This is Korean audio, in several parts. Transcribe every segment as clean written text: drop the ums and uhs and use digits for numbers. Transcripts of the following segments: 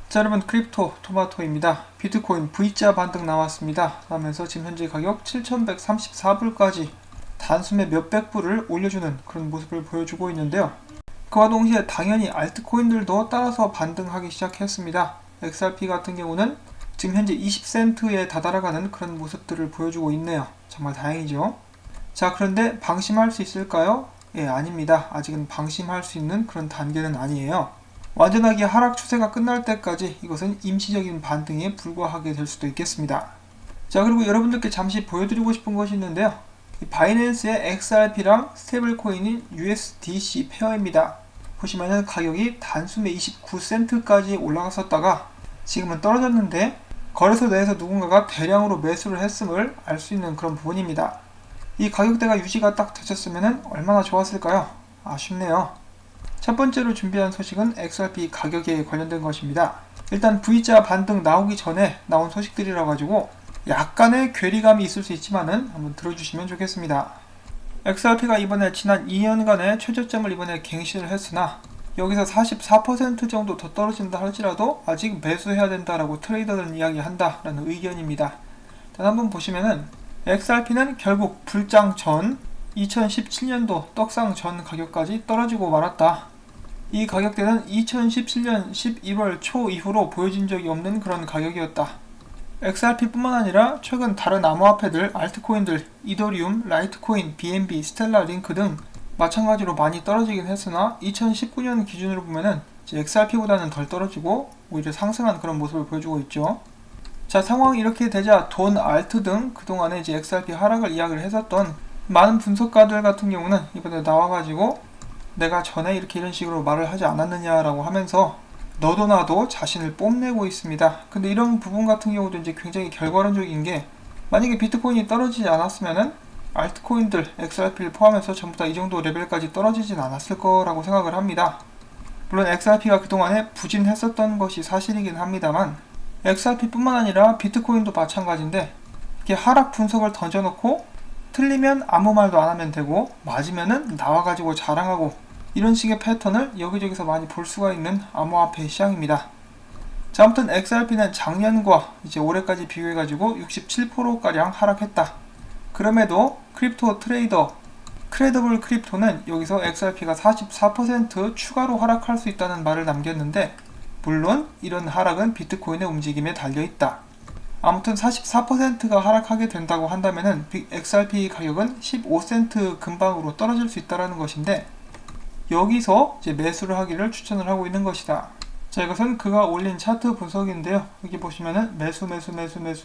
자, 여러분, 크립토 토마토입니다. 비트코인 V자 반등 나왔습니다. 하면서 지금 현재 가격 7,134불까지 단숨에 몇백 불을 올려주는 그런 모습을 보여주고 있는데요. 그와 동시에 당연히 알트코인들도 따라서 반등하기 시작했습니다. XRP 같은 경우는 지금 현재 20센트에 다다라가는 그런 모습들을 보여주고 있네요. 정말 다행이죠. 자, 그런데 방심할 수 있을까요? 예, 아닙니다. 아직은 방심할 수 있는 그런 단계는 아니에요. 완전하게 하락 추세가 끝날 때까지 이것은 임시적인 반등에 불과하게 될 수도 있겠습니다. 자, 그리고 여러분들께 잠시 보여드리고 싶은 것이 있는데요. 바이낸스의 XRP랑 스테이블코인인 USDC 페어입니다. 보시면은 가격이 단숨에 29센트까지 올라갔었다가 지금은 떨어졌는데 거래소 내에서 누군가가 대량으로 매수를 했음을 알 수 있는 그런 부분입니다. 이 가격대가 유지가 딱 되셨으면 얼마나 좋았을까요? 아쉽네요. 첫 번째로 준비한 소식은 XRP 가격에 관련된 것입니다. 일단 V자 반등 나오기 전에 나온 소식들이라 가지고 약간의 괴리감이 있을 수 있지만은 한번 들어주시면 좋겠습니다. XRP가 이번에 지난 2년간의 최저점을 이번에 갱신을 했으나 여기서 44% 정도 더 떨어진다 할지라도 아직 매수해야 된다라고 트레이더들은 이야기한다라는 의견입니다. 일단 한번 보시면은 XRP는 결국 불장 전 2017년도 떡상 전 가격까지 떨어지고 말았다. 이 가격대는 2017년 12월 초 이후로 보여진 적이 없는 그런 가격이었다. XRP뿐만 아니라 최근 다른 암호화폐들, 알트코인들, 이더리움, 라이트코인, BNB, 스텔라, 링크 등 마찬가지로 많이 떨어지긴 했으나 2019년 기준으로 보면은 XRP보다는 덜 떨어지고 오히려 상승한 그런 모습을 보여주고 있죠. 자, 상황이 이렇게 되자 돈, 알트 등 그동안에 XRP 하락을 이야기를 했었던 많은 분석가들 같은 경우는 이번에 나와가지고 내가 전에 이런 식으로 말을 하지 않았느냐라고 하면서 너도 나도 자신을 뽐내고 있습니다. 근데 이런 부분 같은 경우도 굉장히 결과론적인 게 만약에 비트코인이 떨어지지 않았으면은 알트코인들, XRP를 포함해서 전부 다 이 정도 레벨까지 떨어지진 않았을 거라고 생각을 합니다. 물론 XRP가 그동안에 부진했었던 것이 사실이긴 합니다만 XRP뿐만 아니라 비트코인도 마찬가지인데 이렇게 하락 분석을 던져놓고 틀리면 아무 말도 안 하면 되고 맞으면은 나와가지고 자랑하고 이런 식의 패턴을 여기저기서 많이 볼 수가 있는 암호화폐 시장입니다. 자, 아무튼 XRP는 작년과 올해까지 비교해가지고 67%가량 하락했다. 그럼에도 크립토 트레이더 크레더블 크립토는 여기서 XRP가 44% 추가로 하락할 수 있다는 말을 남겼는데 물론 이런 하락은 비트코인의 움직임에 달려있다. 아무튼 44%가 하락하게 된다고 한다면은 XRP 가격은 15센트 근방으로 떨어질 수 있다는 것인데 여기서 매수를 하기를 추천을 하고 있는 것이다. 자, 이것은 그가 올린 차트 분석인데요. 여기 보시면은 매수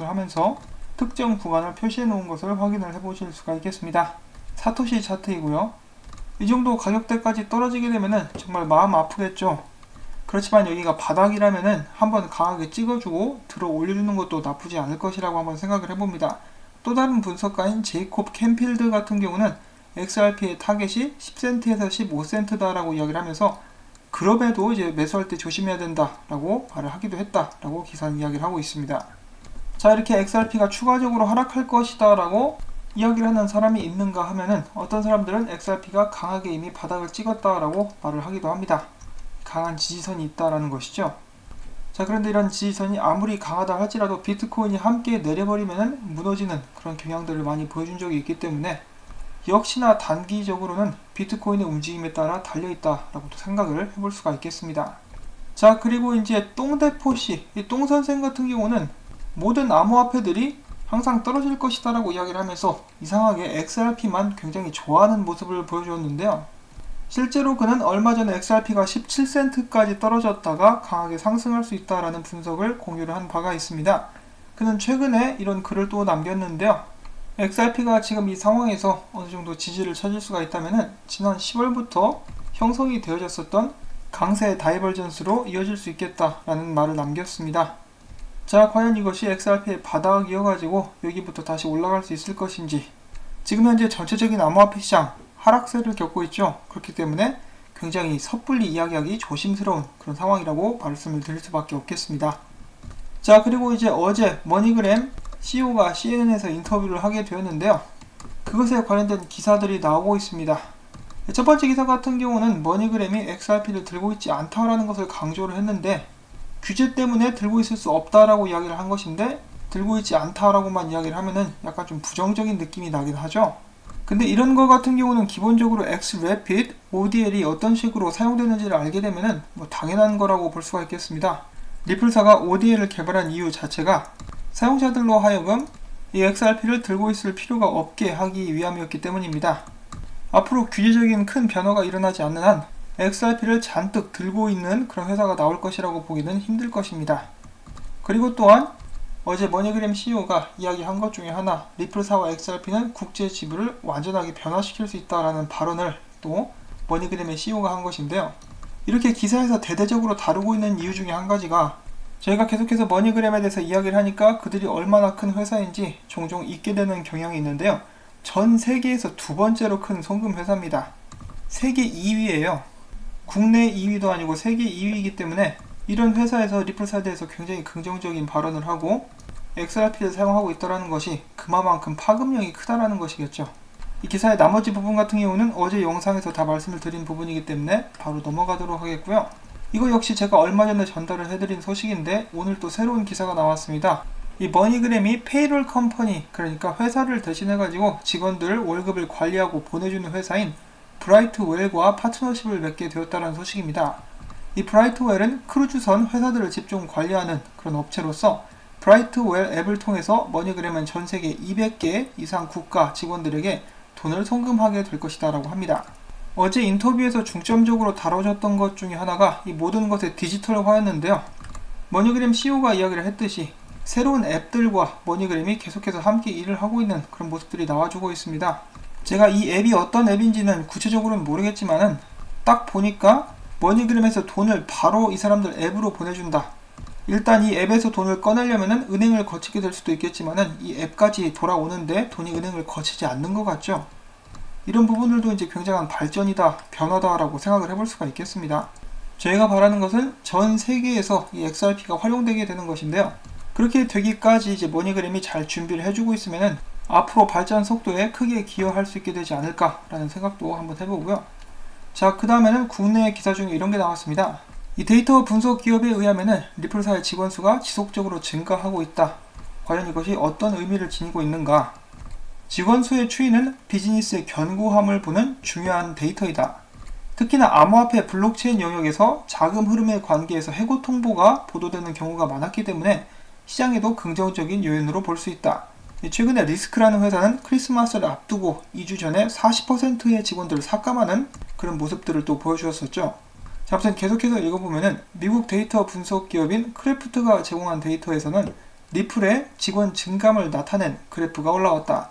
하면서 특정 구간을 표시해 놓은 것을 확인을 해 보실 수가 있겠습니다. 사토시 차트이고요. 이 정도 가격대까지 떨어지게 되면은 정말 마음 아프겠죠. 그렇지만 여기가 바닥이라면은 한번 강하게 찍어주고 들어 올려주는 것도 나쁘지 않을 것이라고 한번 생각을 해봅니다. 또 다른 분석가인 제이콥 캠필드 같은 경우는 XRP의 타겟이 10센트에서 15센트다라고 이야기를 하면서 그럼에도 매수할 때 조심해야 된다라고 말을 하기도 했다라고 기사는 이야기를 하고 있습니다. 자, 이렇게 XRP가 추가적으로 하락할 것이다라고 이야기를 하는 사람이 있는가 하면은 어떤 사람들은 XRP가 강하게 이미 바닥을 찍었다라고 말을 하기도 합니다. 강한 지지선이 있다라는 것이죠. 자, 그런데 이런 지지선이 아무리 강하다 할지라도 비트코인이 함께 내려버리면 무너지는 그런 경향들을 많이 보여준 적이 있기 때문에 역시나 단기적으로는 비트코인의 움직임에 따라 달려있다라고도 생각을 해볼 수가 있겠습니다. 자, 그리고 똥대포씨, 이 똥선생 같은 경우는 모든 암호화폐들이 항상 떨어질 것이다라고 이야기를 하면서 이상하게 XRP만 굉장히 좋아하는 모습을 보여주었는데요. 실제로 그는 얼마 전에 XRP가 17센트까지 떨어졌다가 강하게 상승할 수 있다라는 분석을 공유를 한 바가 있습니다. 그는 최근에 이런 글을 또 남겼는데요. XRP가 지금 이 상황에서 어느 정도 지지를 찾을 수가 있다면은 지난 10월부터 형성이 되어졌었던 강세 다이버전스로 이어질 수 있겠다라는 말을 남겼습니다. 자, 과연 이것이 XRP의 바닥이어가지고 여기부터 다시 올라갈 수 있을 것인지 지금 현재 전체적인 암호화폐 시장 하락세를 겪고 있죠. 그렇기 때문에 굉장히 섣불리 이야기하기 조심스러운 그런 상황이라고 말씀을 드릴 수밖에 없겠습니다. 자, 그리고 어제 머니그램 CEO가 CNN에서 인터뷰를 하게 되었는데요. 그것에 관련된 기사들이 나오고 있습니다. 첫 번째 기사 같은 경우는 머니그램이 XRP를 들고 있지 않다라는 것을 강조를 했는데 규제 때문에 들고 있을 수 없다라고 이야기를 한 것인데 들고 있지 않다라고만 이야기를 하면은 약간 좀 부정적인 느낌이 나긴 하죠. 근데 이런 거 같은 경우는 기본적으로 X-Rapid, ODL이 어떤 식으로 사용되는지를 알게 되면은 뭐 당연한 거라고 볼 수가 있겠습니다. 리플사가 ODL을 개발한 이유 자체가 사용자들로 하여금 이 XRP를 들고 있을 필요가 없게 하기 위함이었기 때문입니다. 앞으로 규제적인 큰 변화가 일어나지 않는 한 XRP를 잔뜩 들고 있는 그런 회사가 나올 것이라고 보기는 힘들 것입니다. 그리고 또한 어제 머니그램 CEO가 이야기한 것 중에 하나, 리플사와 XRP는 국제 지불을 완전하게 변화시킬 수 있다라는 발언을 또 머니그램의 CEO가 한 것인데요. 이렇게 기사에서 대대적으로 다루고 있는 이유 중에 한 가지가 저희가 계속해서 머니그램에 대해서 이야기를 하니까 그들이 얼마나 큰 회사인지 종종 잊게 되는 경향이 있는데요. 전 세계에서 두 번째로 큰 송금 회사입니다. 세계 2위예요. 국내 2위도 아니고 세계 2위이기 때문에 이런 회사에서 리플사에 대해서 굉장히 긍정적인 발언을 하고 XRP를 사용하고 있다는 것이 그만큼 파급력이 크다라는 것이겠죠. 이 기사의 나머지 부분 같은 경우는 어제 영상에서 다 말씀을 드린 부분이기 때문에 바로 넘어가도록 하겠고요. 이거 역시 제가 얼마 전에 전달을 해드린 소식인데 오늘 또 새로운 기사가 나왔습니다. 이 머니그램이 페이롤 컴퍼니, 그러니까 회사를 대신해가지고 직원들 월급을 관리하고 보내주는 회사인 브라이트웰과 파트너십을 맺게 되었다는 소식입니다. 이 브라이트웰은 크루즈선 회사들을 집중 관리하는 그런 업체로서 브라이트웰 앱을 통해서 머니그램은 전 세계 200개 이상 국가 직원들에게 돈을 송금하게 될 것이다 라고 합니다. 어제 인터뷰에서 중점적으로 다뤄졌던 것 중에 하나가 이 모든 것의 디지털화였는데요. 머니그램 CEO가 이야기를 했듯이 새로운 앱들과 머니그램이 계속해서 함께 일을 하고 있는 그런 모습들이 나와주고 있습니다. 제가 이 앱이 어떤 앱인지는 구체적으로는 모르겠지만은 딱 보니까 머니그램에서 돈을 바로 이 사람들 앱으로 보내준다. 일단 이 앱에서 돈을 꺼내려면은 은행을 거치게 될 수도 있겠지만은 이 앱까지 돌아오는데 돈이 은행을 거치지 않는 것 같죠. 이런 부분들도 이제 굉장한 발전이다, 변화다라고 생각을 해볼 수가 있겠습니다. 저희가 바라는 것은 전 세계에서 이 XRP가 활용되게 되는 것인데요. 그렇게 되기까지 이제 머니그램이 잘 준비를 해주고 있으면은 앞으로 발전 속도에 크게 기여할 수 있게 되지 않을까라는 생각도 한번 해보고요. 자, 그 다음에는 국내 기사 중에 이런 게 나왔습니다. 이 데이터 분석 기업에 의하면은 리플사의 직원 수가 지속적으로 증가하고 있다. 과연 이것이 어떤 의미를 지니고 있는가? 직원 수의 추이는 비즈니스의 견고함을 보는 중요한 데이터이다. 특히나 암호화폐 블록체인 영역에서 자금 흐름의 관계에서 해고 통보가 보도되는 경우가 많았기 때문에 시장에도 긍정적인 요인으로 볼 수 있다. 최근에 리스크라는 회사는 크리스마스를 앞두고 2주 전에 40%의 직원들을 삭감하는 그런 모습들을 또 보여주었었죠. 자, 아무튼 계속해서 읽어보면은 미국 데이터 분석 기업인 크래프트가 제공한 데이터에서는 리플의 직원 증감을 나타낸 그래프가 올라왔다.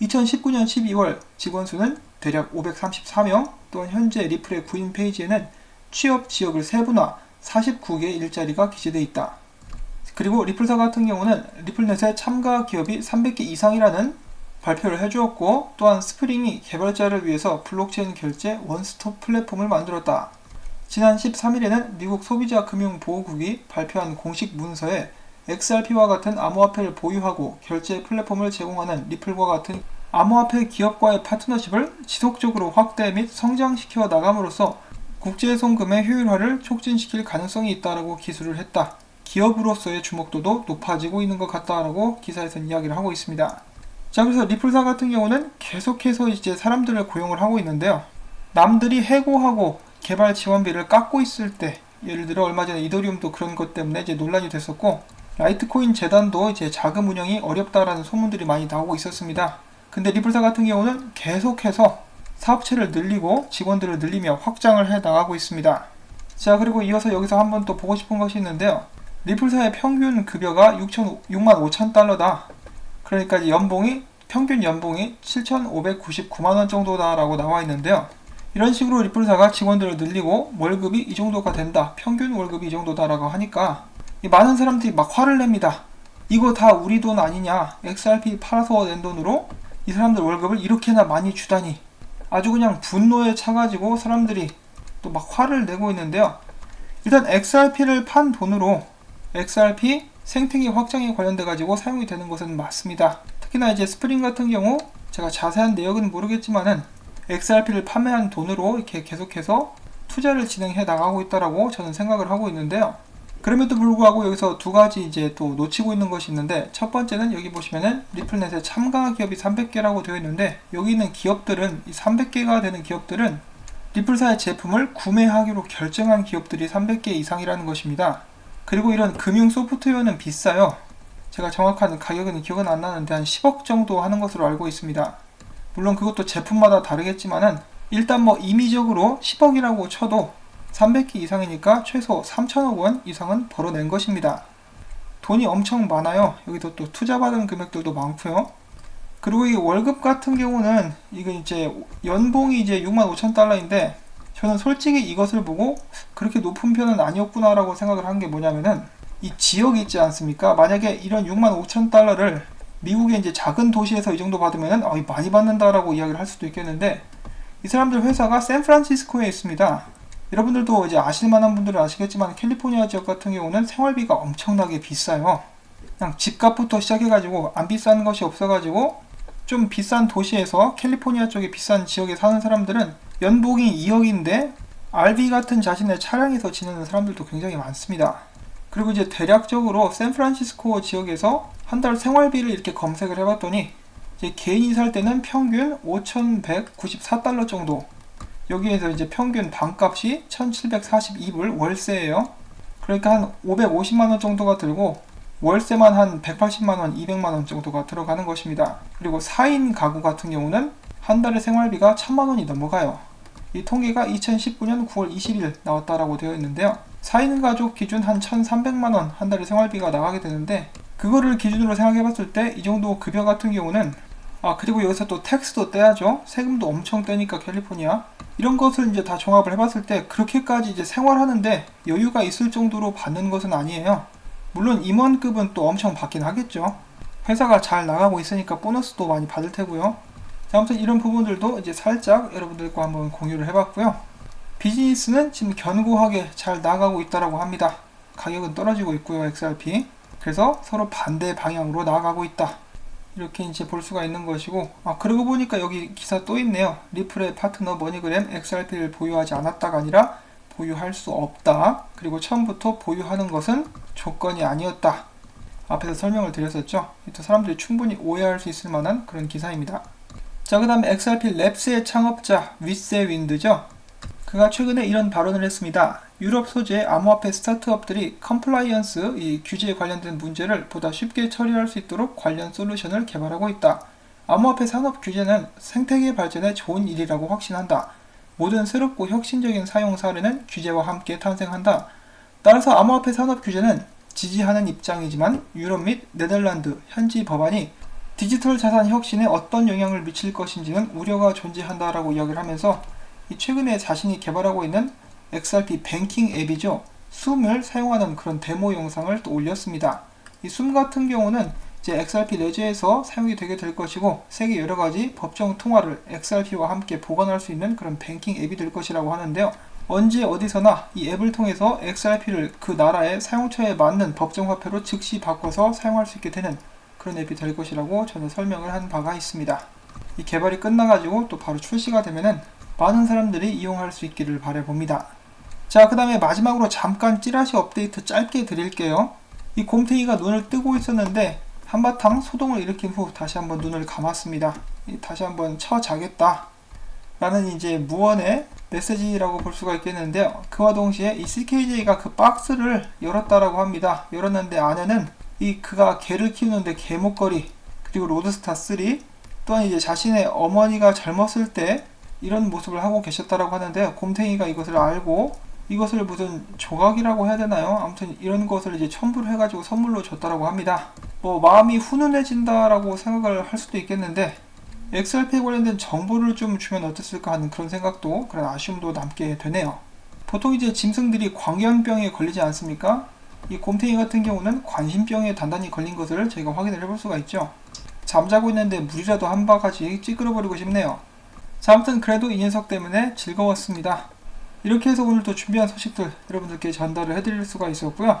2019년 12월 직원 수는 대략 534명, 또한 현재 리플의 구인 페이지에는 취업 지역을 세분화 49개 일자리가 기재되어 있다. 그리고 리플사 같은 경우는 리플넷의 참가 기업이 300개 이상이라는 발표를 해주었고, 또한 스프링이 개발자를 위해서 블록체인 결제 원스톱 플랫폼을 만들었다. 지난 13일에는 미국 소비자 금융보호국이 발표한 공식 문서에 XRP와 같은 암호화폐를 보유하고 결제 플랫폼을 제공하는 리플과 같은 암호화폐 기업과의 파트너십을 지속적으로 확대 및 성장시켜 나감으로써 국제 송금의 효율화를 촉진시킬 가능성이 있다라고 기술을 했다. 기업으로서의 주목도도 높아지고 있는 것 같다라고 기사에서는 이야기를 하고 있습니다. 자, 그래서 리플사 같은 경우는 계속해서 이제 사람들을 고용을 하고 있는데요. 남들이 해고하고 개발 지원비를 깎고 있을 때, 예를 들어 얼마 전에 이더리움도 그런 것 때문에 이제 논란이 됐었고, 라이트코인 재단도 이제 자금 운영이 어렵다라는 소문들이 많이 나오고 있었습니다. 근데 리플사 같은 경우는 계속해서 사업체를 늘리고 직원들을 늘리며 확장을 해 나가고 있습니다. 자, 그리고 이어서 여기서 한번 또 보고 싶은 것이 있는데요. 리플사의 평균 급여가 65,000달러다. 그러니까 평균 연봉이 7,599만원 정도다라고 나와 있는데요. 이런 식으로 리플사가 직원들을 늘리고 월급이 이 정도가 된다, 평균 월급이 이 정도다라고 하니까 많은 사람들이 막 화를 냅니다. 이거 다 우리 돈 아니냐, XRP 팔아서 낸 돈으로 이 사람들 월급을 이렇게나 많이 주다니, 아주 그냥 분노에 차가지고 사람들이 또 막 화를 내고 있는데요. 일단 XRP를 판 돈으로 XRP 생태계 확장에 관련돼 가지고 사용이 되는 것은 맞습니다. 특히나 이제 스프링 같은 경우 제가 자세한 내역은 모르겠지만은 XRP를 판매한 돈으로 이렇게 계속해서 투자를 진행해 나가고 있다라고 저는 생각을 하고 있는데요. 그럼에도 불구하고 여기서 두 가지 이제 또 놓치고 있는 것이 있는데, 첫 번째는 여기 보시면은 리플넷에 참가 기업이 300개라고 되어 있는데, 여기 있는 기업들은, 이 300개가 되는 기업들은 리플사의 제품을 구매하기로 결정한 기업들이 300개 이상이라는 것입니다. 그리고 이런 금융 소프트웨어는 비싸요. 제가 정확한 가격은 기억은 안 나는데 한 10억 정도 하는 것으로 알고 있습니다. 물론 그것도 제품마다 다르겠지만은 일단 뭐 임의적으로 10억이라고 쳐도 300개 이상이니까 최소 3천억 원 이상은 벌어낸 것입니다. 돈이 엄청 많아요. 여기도 또 투자받은 금액들도 많고요. 그리고 이 월급 같은 경우는 이거 이제 연봉이 이제 65,000달러인데, 저는 솔직히 이것을 보고 그렇게 높은 편은 아니었구나 라고 생각을 한 게 뭐냐면은, 이 지역이 있지 않습니까? 만약에 이런 65,000달러를 미국의 이제 작은 도시에서 이 정도 받으면은 많이 받는다라고 이야기를 할 수도 있겠는데, 이 사람들 회사가 샌프란시스코에 있습니다. 여러분들도 이제 아실 만한 분들은 아시겠지만 캘리포니아 지역 같은 경우는 생활비가 엄청나게 비싸요. 그냥 집값부터 시작해가지고 안 비싼 것이 없어가지고 좀 비싼 도시에서 캘리포니아 쪽에 비싼 지역에 사는 사람들은 연봉이 2억인데 RV 같은 자신의 차량에서 지내는 사람들도 굉장히 많습니다. 그리고 이제 대략적으로 샌프란시스코 지역에서 한 달 생활비를 이렇게 검색을 해봤더니, 이제 개인이 살 때는 평균 5,194달러 정도, 여기에서 이제 평균 방값이 1,742불 월세예요. 그러니까 한 550만원 정도가 들고 월세만 한 180만원, 200만원 정도가 들어가는 것입니다. 그리고 4인 가구 같은 경우는 한 달에 생활비가 1,000만원이 넘어가요. 이 통계가 2019년 9월 20일 나왔다라고 되어 있는데요. 4인 가족 기준 한 1,300만원 한 달에 생활비가 나가게 되는데, 그거를 기준으로 생각해봤을 때 이 정도 급여 같은 경우는, 그리고 여기서 또 텍스도 떼야죠. 세금도 엄청 떼니까 캘리포니아. 이런 것을 이제 다 종합을 해봤을 때 그렇게까지 이제 생활하는데 여유가 있을 정도로 받는 것은 아니에요. 물론 임원급은 또 엄청 받긴 하겠죠. 회사가 잘 나가고 있으니까 보너스도 많이 받을 테고요. 자, 아무튼 이런 부분들도 이제 살짝 여러분들과 한번 공유를 해봤고요. 비즈니스는 지금 견고하게 잘 나가고 있다라고 합니다. 가격은 떨어지고 있고요, XRP. 그래서 서로 반대 방향으로 나아가고 있다, 이렇게 이제 볼 수가 있는 것이고, 그러고 보니까 여기 기사 또 있네요. 리플의 파트너 머니그램 XRP를 보유하지 않았다가 아니라 보유할 수 없다. 그리고 처음부터 보유하는 것은 조건이 아니었다. 앞에서 설명을 드렸었죠. 또 사람들이 충분히 오해할 수 있을 만한 그런 기사입니다. 자, 그 다음에 XRP 랩스의 창업자 위세 윈드죠. 그가 최근에 이런 발언을 했습니다. 유럽 소재 암호화폐 스타트업들이 컴플라이언스, 이 규제에 관련된 문제를 보다 쉽게 처리할 수 있도록 관련 솔루션을 개발하고 있다. 암호화폐 산업 규제는 생태계 발전에 좋은 일이라고 확신한다. 모든 새롭고 혁신적인 사용 사례는 규제와 함께 탄생한다. 따라서 암호화폐 산업 규제는 지지하는 입장이지만 유럽 및 네덜란드 현지 법안이 디지털 자산 혁신에 어떤 영향을 미칠 것인지는 우려가 존재한다라고 이야기를 하면서, 이 최근에 자신이 개발하고 있는 XRP 뱅킹 앱이죠. 숨을 사용하는 그런 데모 영상을 또 올렸습니다. 이 숨 같은 경우는 이제 XRP 레저에서 사용이 되게 될 것이고, 세계 여러가지 법정 통화를 XRP와 함께 보관할 수 있는 그런 뱅킹 앱이 될 것이라고 하는데요. 언제 어디서나 이 앱을 통해서 XRP를 그 나라의 사용처에 맞는 법정 화폐로 즉시 바꿔서 사용할 수 있게 되는 그런 앱이 될 것이라고 저는 설명을 한 바가 있습니다. 이 개발이 끝나가지고 또 바로 출시가 되면은 많은 사람들이 이용할 수 있기를 바라봅니다. 자, 그 다음에 마지막으로 잠깐 찌라시 업데이트 짧게 드릴게요. 이 곰탱이가 눈을 뜨고 있었는데 한바탕 소동을 일으킨 후 다시 한번 눈을 감았습니다. 다시 한번 쳐자겠다 라는 이제 무언의 메시지라고 볼 수가 있겠는데요. 그와 동시에 이 CKJ가 그 박스를 열었다라고 합니다. 열었는데 안에는 이 그가 개를 키우는데 개 목걸이, 그리고 로드스타 3, 또한 이제 자신의 어머니가 젊었을 때 이런 모습을 하고 계셨다라고 하는데요. 곰탱이가 이것을 알고 이것을 무슨 조각이라고 해야 되나요? 아무튼 이런 것을 이제 첨부를 해가지고 선물로 줬다라고 합니다. 뭐 마음이 훈훈해진다라고 생각을 할 수도 있겠는데, XRP에 관련된 정보를 좀 주면 어땠을까 하는 그런 생각도, 그런 아쉬움도 남게 되네요. 보통 이제 짐승들이 광견병에 걸리지 않습니까? 이 곰탱이 같은 경우는 관심병에 단단히 걸린 것을 저희가 확인을 해볼 수가 있죠. 잠자고 있는데 물이라도 한 바가지 찌그러버리고 싶네요. 자, 아무튼 그래도 이 녀석 때문에 즐거웠습니다. 이렇게 해서 오늘 또 준비한 소식들 여러분들께 전달을 해드릴 수가 있었고요.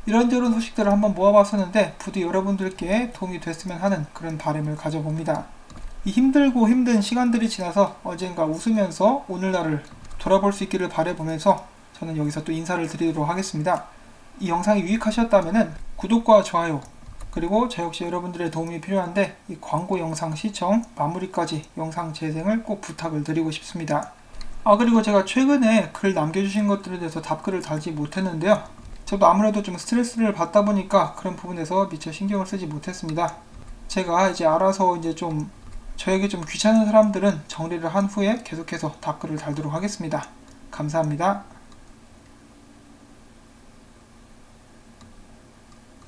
이런저런 소식들을 한번 모아봤었는데 부디 여러분들께 도움이 됐으면 하는 그런 바람을 가져봅니다. 이 힘들고 힘든 시간들이 지나서 언젠가 웃으면서 오늘날을 돌아볼 수 있기를 바라보면서 저는 여기서 또 인사를 드리도록 하겠습니다. 이 영상이 유익하셨다면 구독과 좋아요, 그리고 저 역시 여러분들의 도움이 필요한데 이 광고 영상 시청 마무리까지 영상 재생을 꼭 부탁을 드리고 싶습니다. 그리고 제가 최근에 글 남겨주신 것들에 대해서 답글을 달지 못했는데요. 저도 아무래도 좀 스트레스를 받다 보니까 그런 부분에서 미처 신경을 쓰지 못했습니다. 제가 이제 알아서 이제 좀 저에게 좀 귀찮은 사람들은 정리를 한 후에 계속해서 답글을 달도록 하겠습니다. 감사합니다.